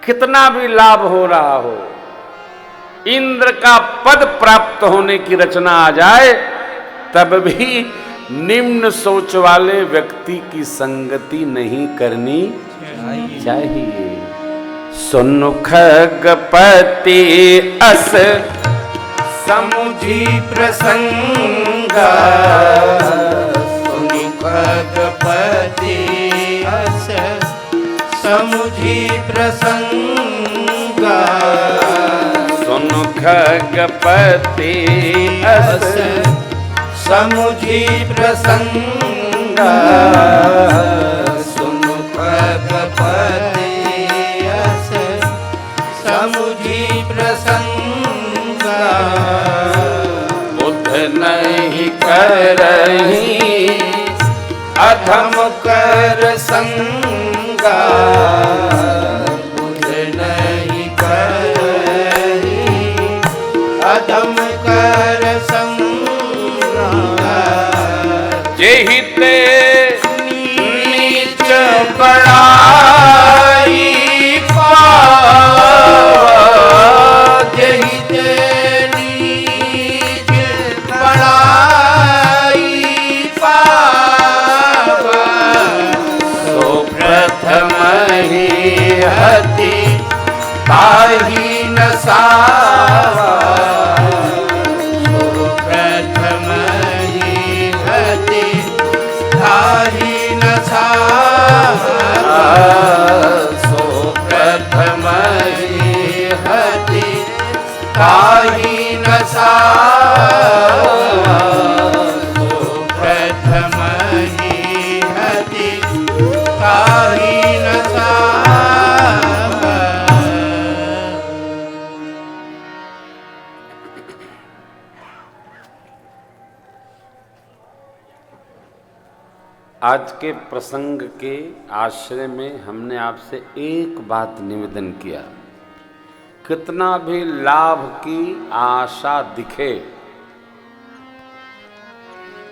कितना भी लाभ हो रहा हो, इंद्र का पद प्राप्त होने की रचना आ जाए, तब भी निम्न सोच वाले व्यक्ति की संगति नहीं करनी चाहिए। सुनु खगपति अस समुझी प्रसंगा, सुनु खगपति अस समुझी प्रसंगा, सुनु खगपति अस समुझी प्रसंगा, सुनु खगपति अस समुझी प्रसंगा, बुध नहीं करही अधम कर संगा, बुध नहीं करही अधम कर संगा, जेहि ते नीच बड़ाई पावा, जेहि ते नीच बड़ाई पावा, सो प्रथम ही हति ताहि न सावा, सो प्रथम ही हति ताहि न सावा, सो प्रथम ही हति ताहि न सावा, सो प्रथम ही हति ताहि न सावा। आज के प्रसंग के आश्रय में हमने आपसे एक बात निवेदन किया, कितना भी लाभ की आशा दिखे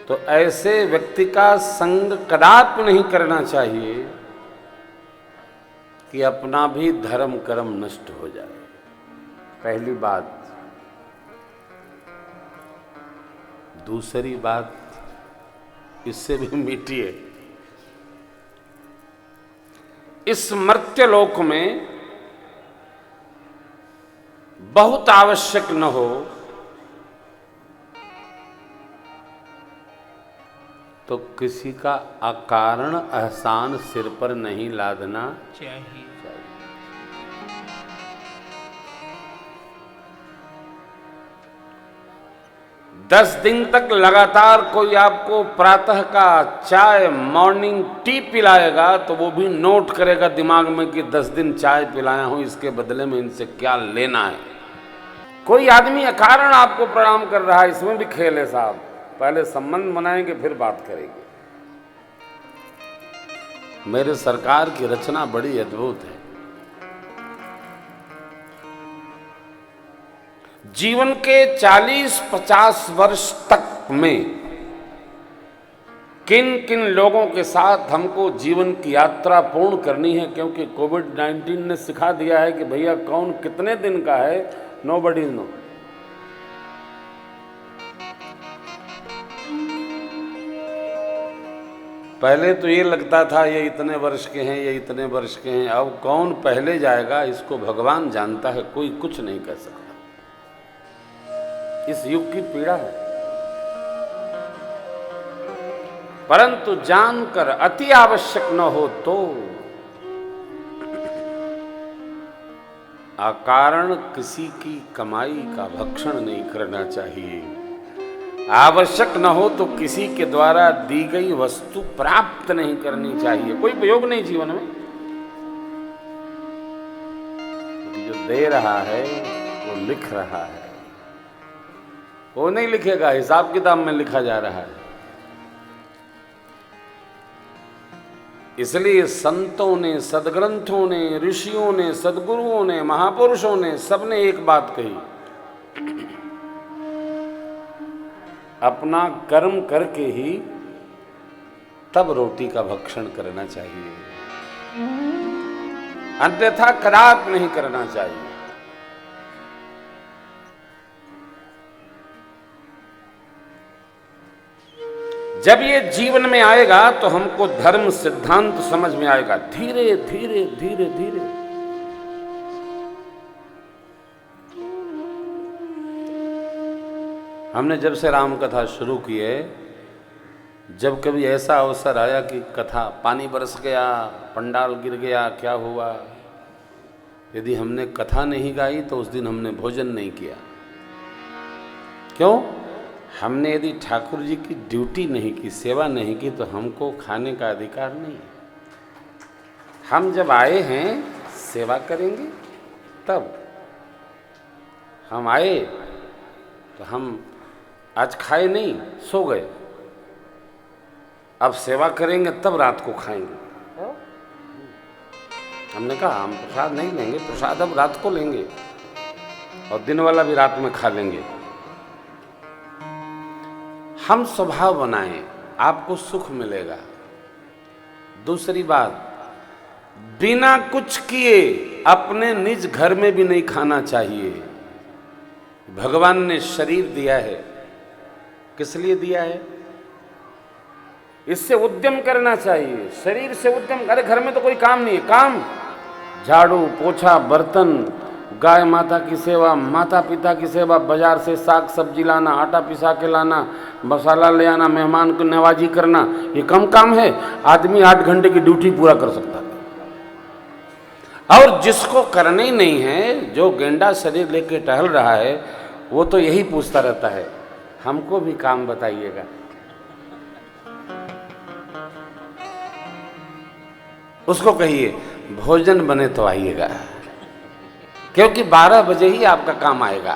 तो ऐसे व्यक्ति का संग कदापि नहीं करना चाहिए कि अपना भी धर्म कर्म नष्ट हो जाए। पहली बात। दूसरी बात इससे भी मीठी है, इस मर्त्यलोक में बहुत आवश्यक न हो तो किसी का अकारण एहसान सिर पर नहीं लादना चाहिए। 10 दिन तक लगातार कोई आपको प्रातः का चाय मॉर्निंग टी पिलाएगा तो वो भी नोट करेगा दिमाग में कि 10 दिन चाय पिलाया हूं, इसके बदले में इनसे क्या लेना है। कोई आदमी अकारण आपको प्रणाम कर रहा है, इसमें भी खेल है साहब। पहले संबंध बनाएंगे फिर बात करेंगे। मेरे सरकार की रचना बड़ी अद्भुत है। जीवन के 40-50 वर्ष तक में किन किन लोगों के साथ हमको जीवन की यात्रा पूर्ण करनी है, क्योंकि कोविड-19 ने सिखा दिया है कि भैया कौन कितने दिन का है, नोबडी नो। पहले तो ये लगता था ये इतने वर्ष के हैं, ये इतने वर्ष के हैं। अब कौन पहले जाएगा इसको भगवान जानता है, कोई कुछ नहीं कह सकता। इस युग की पीड़ा है। परंतु जानकर अति आवश्यक न हो तो अकारण किसी की कमाई का भक्षण नहीं करना चाहिए। आवश्यक न हो तो किसी के द्वारा दी गई वस्तु प्राप्त नहीं करनी चाहिए। कोई उपयोग नहीं जीवन में। जो दे रहा है वो लिख रहा है, वो नहीं लिखेगा, हिसाब किताब में लिखा जा रहा है। इसलिए संतों ने, सदग्रंथों ने, ऋषियों ने, सदगुरुओं ने, महापुरुषों ने सबने एक बात कही, अपना कर्म करके ही तब रोटी का भक्षण करना चाहिए। अन्यथा कदापि नहीं करना चाहिए। जब ये जीवन में आएगा तो हमको धर्म सिद्धांत समझ में आएगा, धीरे धीरे धीरे धीरे। हमने जब से राम कथा शुरू की है, जब कभी ऐसा अवसर आया कि कथा पानी बरस गया, पंडाल गिर गया, क्या हुआ, यदि हमने कथा नहीं गाई तो उस दिन हमने भोजन नहीं किया। क्यों? हमने यदि ठाकुर जी की ड्यूटी नहीं की, सेवा नहीं की, तो हमको खाने का अधिकार नहीं। हम जब आए हैं सेवा करेंगे तब। हम आए तो हम आज खाए नहीं, सो गए, अब सेवा करेंगे तब रात को खाएंगे। हमने कहा हम प्रसाद नहीं लेंगे, प्रसाद अब रात को लेंगे और दिन वाला भी रात में खा लेंगे। हम स्वभाव बनाएं, आपको सुख मिलेगा। दूसरी बात, बिना कुछ किए अपने निज घर में भी नहीं खाना चाहिए। भगवान ने शरीर दिया है, किस लिए दिया है? इससे उद्यम करना चाहिए। शरीर से उद्यम, अरे घर में तो कोई काम नहीं है, काम झाड़ू पोछा बर्तन, गाय माता की सेवा, माता पिता की सेवा, बाजार से साग सब्जी लाना, आटा पिसा के लाना, मसाला ले आना, मेहमान को नवाजी करना, ये कम काम है? आदमी 8 घंटे की ड्यूटी पूरा कर सकता है। और जिसको करने ही नहीं है, जो गेंडा शरीर लेके टहल रहा है, वो तो यही पूछता रहता है, हमको भी काम बताइएगा। उसको कहिए भोजन बने तो आइएगा, क्योंकि 12 बजे ही आपका काम आएगा,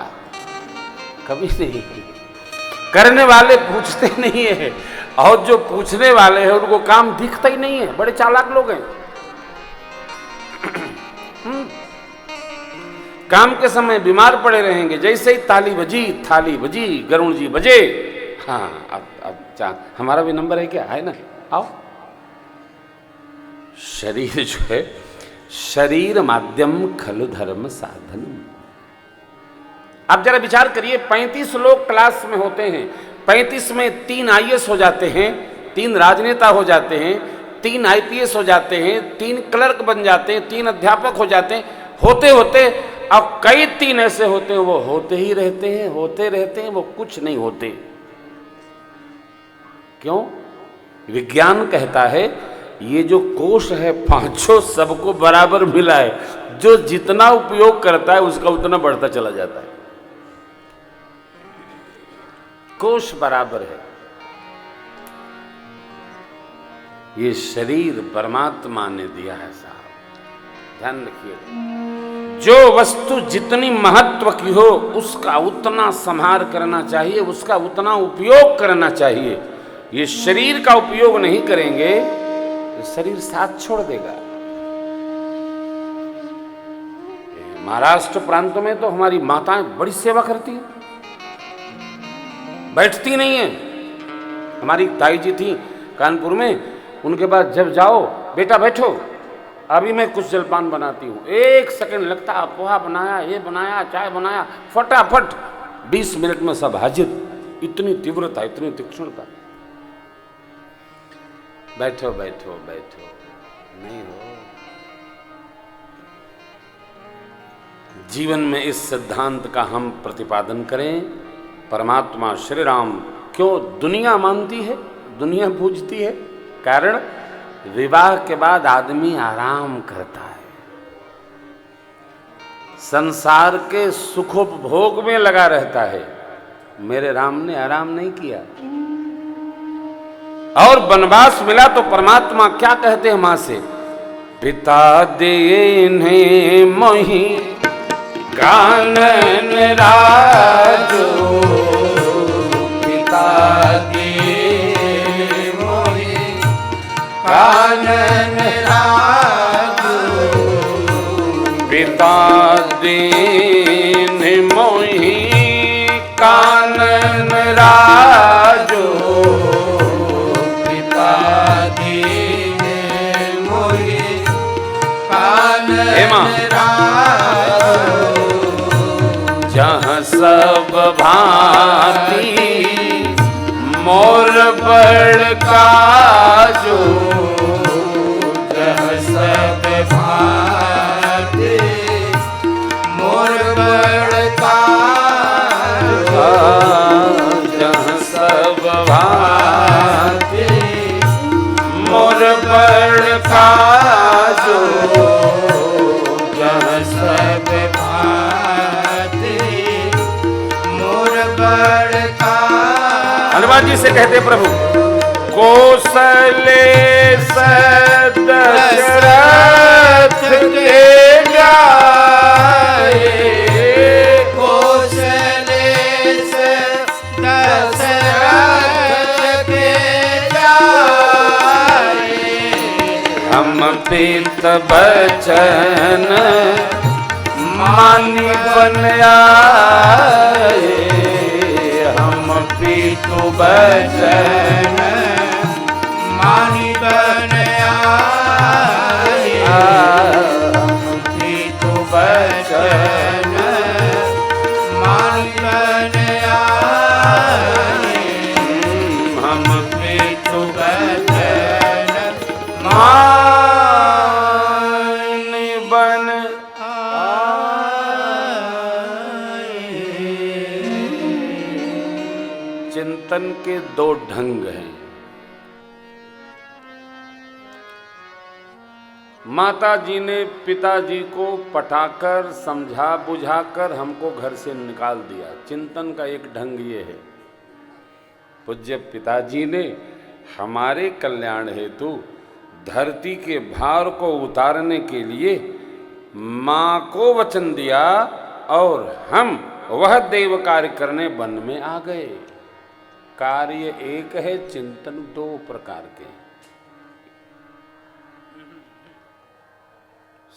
कभी नहीं। करने वाले पूछते नहीं है, और जो पूछने वाले हैं उनको काम दिखता ही नहीं है। बड़े चालाक लोग हैं। काम के समय बीमार पड़े रहेंगे, जैसे ही थाली बजी गरुण जी बजे, हाँ अब हमारा भी नंबर है क्या? है ना, आओ। शरीर जो है, शरीर माध्यम खलु धर्म साधन। अब जरा विचार करिए, 35 लोग क्लास में होते हैं, 35 में 3 IAS हो जाते हैं, 3 राजनेता हो जाते हैं, 3 IPS हो जाते हैं, 3 क्लर्क बन जाते हैं, 3 अध्यापक हो जाते हैं। होते होते अब कई 3 ऐसे होते हैं, वो होते ही रहते हैं, होते रहते हैं, वो कुछ नहीं होते। क्यों? विज्ञान कहता है ये जो कोश है 5 सबको बराबर मिला है, जो जितना उपयोग करता है उसका उतना बढ़ता चला जाता है। कोश बराबर है। ये शरीर परमात्मा ने दिया है साहब, ध्यान रखिए। जो वस्तु जितनी महत्व की हो उसका उतना संहार करना चाहिए, उसका उतना उपयोग करना चाहिए। ये शरीर का उपयोग नहीं करेंगे तो शरीर साथ छोड़ देगा। महाराष्ट्र प्रांत में तो हमारी माताएं बड़ी सेवा करती हैं, बैठती नहीं है। हमारी ताई जी थी कानपुर में, उनके बाद जब जाओ, बेटा बैठो, अभी मैं कुछ जलपान बनाती हूँ। 1 सेकंड लगता, पोहा बनाया, ये बनाया, चाय बनाया, फटाफट 20 मिनट में सब हाजिर। इतनी तीव्रता, इतनी तीक्ष्णता। बैठो बैठो बैठो, नहीं हो। जीवन में इस सिद्धांत का हम प्रतिपादन करें। परमात्मा श्री राम क्यों दुनिया मानती है, दुनिया पूजती है? कारण विवाह के बाद आदमी आराम करता है, संसार के सुखोपभोग में लगा रहता है। मेरे राम ने आराम नहीं किया। और वनवास मिला तो परमात्मा क्या कहते हैं मां से? पिता देने मोहि कानन राजो, पिता दे मोहि कानन राजो, पिता देने मोहि कानन राजो, हेमा जहाँ सब भांति मोर बड़का जो जहाँ सब भांति मोर बड़का जहाँ सब भांति मोर बड़का जो जहाँ सब भांति मोर बड़का। हनुमान जी से कहते प्रभु कौशले दशरथ के जाए कौशले दशरथ के जाए हम पीत बचन मानी बन आए हम पीतु बचन मानी बन आए हम पीतु बचन मानी बन आए हम पीतु बचन मानी बन चिंतन के दो ढंग हैं। माता जी ने पिताजी को पटाकर समझा बुझाकर हमको घर से निकाल दिया। चिंतन का एक ढंग ये है, पूज्य पिताजी ने हमारे कल्याण हेतु धरती के भार को उतारने के लिए माँ को वचन दिया और हम वह देव कार्य करने वन में आ गए। कार्य एक है, चिंतन दो प्रकार के।